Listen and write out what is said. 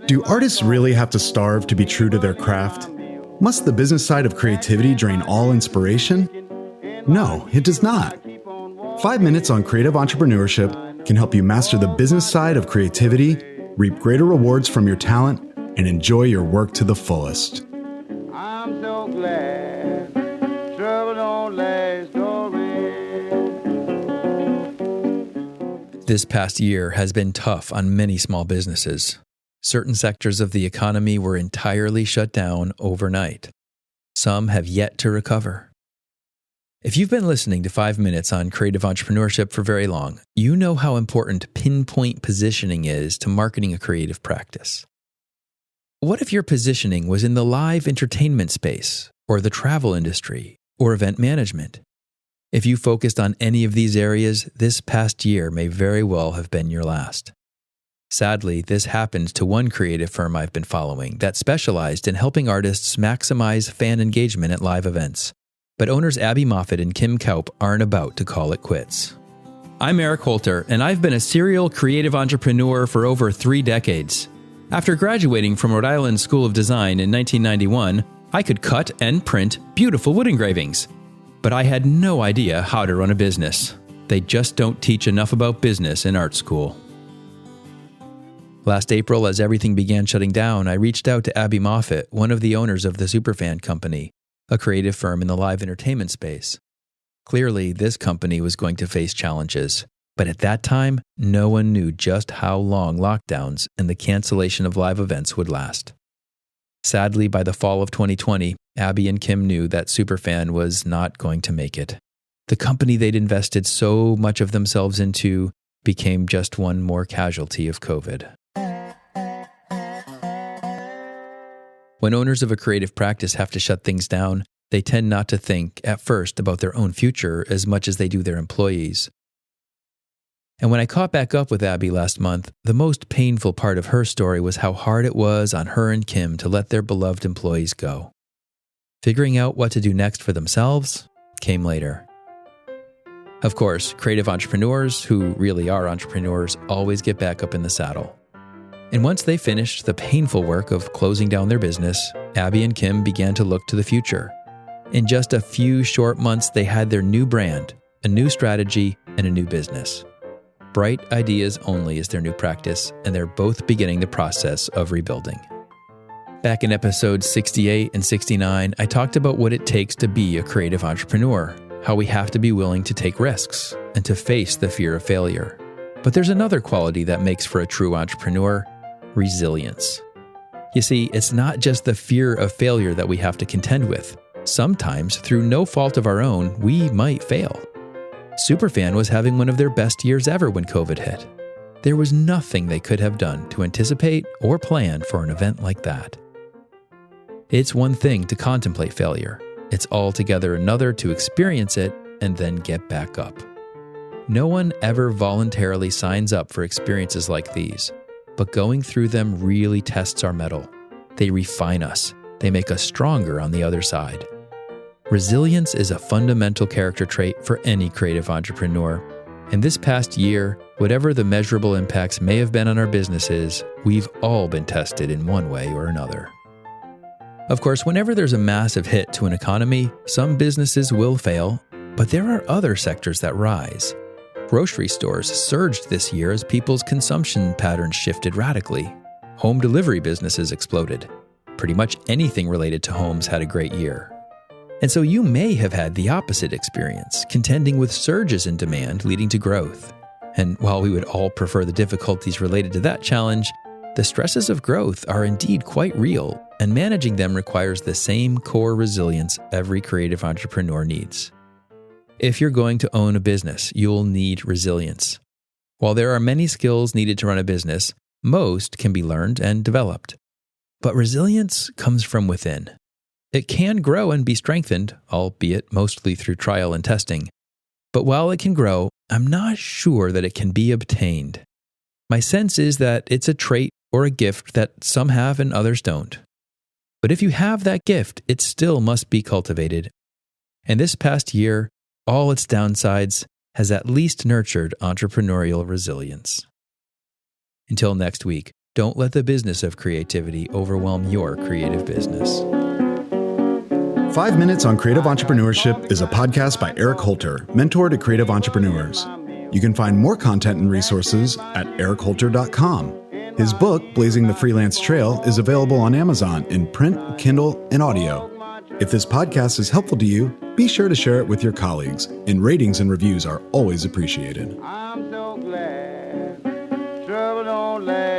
Do artists really have to starve to be true to their craft? Must the business side of creativity drain all inspiration? No, it does not. 5 minutes on Creative Entrepreneurship can help you master the business side of creativity, reap greater rewards from your talent, and enjoy your work to the fullest. I'm so glad trouble don't last always. This past year has been tough on many small businesses. Certain sectors of the economy were entirely shut down overnight. Some have yet to recover. If you've been listening to 5 minutes on creative entrepreneurship for very long, you know how important pinpoint positioning is to marketing a creative practice. What if your positioning was in the live entertainment space, or the travel industry, or event management? If you focused on any of these areas, this past year may very well have been your last. Sadly, this happened to one creative firm I've been following that specialized in helping artists maximize fan engagement at live events. But owners Abby Moffat and Kim Kaup aren't about to call it quits. I'm Eric Holter, and I've been a serial creative entrepreneur for over 3 decades. After graduating from Rhode Island School of Design in 1991, I could cut and print beautiful wood engravings. But I had no idea how to run a business. They just don't teach enough about business in art school. Last April, as everything began shutting down, I reached out to Abby Moffat, one of the owners of the Superfan Company, a creative firm in the live entertainment space. Clearly, this company was going to face challenges, but at that time, no one knew just how long lockdowns and the cancellation of live events would last. Sadly, by the fall of 2020, Abby and Kim knew that Superfan was not going to make it. The company they'd invested so much of themselves into became just one more casualty of COVID. When owners of a creative practice have to shut things down, they tend not to think, at first, about their own future as much as they do their employees. And when I caught back up with Abby last month, the most painful part of her story was how hard it was on her and Kim to let their beloved employees go. Figuring out what to do next for themselves came later. Of course, creative entrepreneurs, who really are entrepreneurs, always get back up in the saddle. And once they finished the painful work of closing down their business, Abby and Kim began to look to the future. In just a few short months, they had their new brand, a new strategy, and a new business. Bright Ideas Only is their new practice, and they're both beginning the process of rebuilding. Back in episodes 68 and 69, I talked about what it takes to be a creative entrepreneur, how we have to be willing to take risks and to face the fear of failure. But there's another quality that makes for a true entrepreneur: resilience. You see, it's not just the fear of failure that we have to contend with. Sometimes, through no fault of our own, we might fail. Superfan was having one of their best years ever when COVID hit. There was nothing they could have done to anticipate or plan for an event like that. It's one thing to contemplate failure. It's altogether another to experience it and then get back up. No one ever voluntarily signs up for experiences like these, but going through them really tests our mettle. They refine us. They make us stronger on the other side. Resilience is a fundamental character trait for any creative entrepreneur. And this past year, whatever the measurable impacts may have been on our businesses, we've all been tested in one way or another. Of course, whenever there's a massive hit to an economy, some businesses will fail, but there are other sectors that rise. Grocery stores surged this year as people's consumption patterns shifted radically. Home delivery businesses exploded. Pretty much anything related to homes had a great year. And so you may have had the opposite experience, contending with surges in demand leading to growth. And while we would all prefer the difficulties related to that challenge, the stresses of growth are indeed quite real, and managing them requires the same core resilience every creative entrepreneur needs. If you're going to own a business, you'll need resilience. While there are many skills needed to run a business, most can be learned and developed. But resilience comes from within. It can grow and be strengthened, albeit mostly through trial and testing. But while it can grow, I'm not sure that it can be obtained. My sense is that it's a trait or a gift that some have and others don't. But if you have that gift, it still must be cultivated. And this past year, all its downsides, has at least nurtured entrepreneurial resilience. Until next week, Don't let the business of creativity overwhelm your creative business. 5 Minutes on Creative Entrepreneurship is a podcast by Eric Holter, mentor to creative entrepreneurs. You can find more content and resources at erichholter.com. His book, Blazing the Freelance Trail, is available on Amazon in print, Kindle, and audio. If this podcast is helpful to you, be sure to share it with your colleagues, and ratings and reviews are always appreciated. I'm so glad trouble don't last.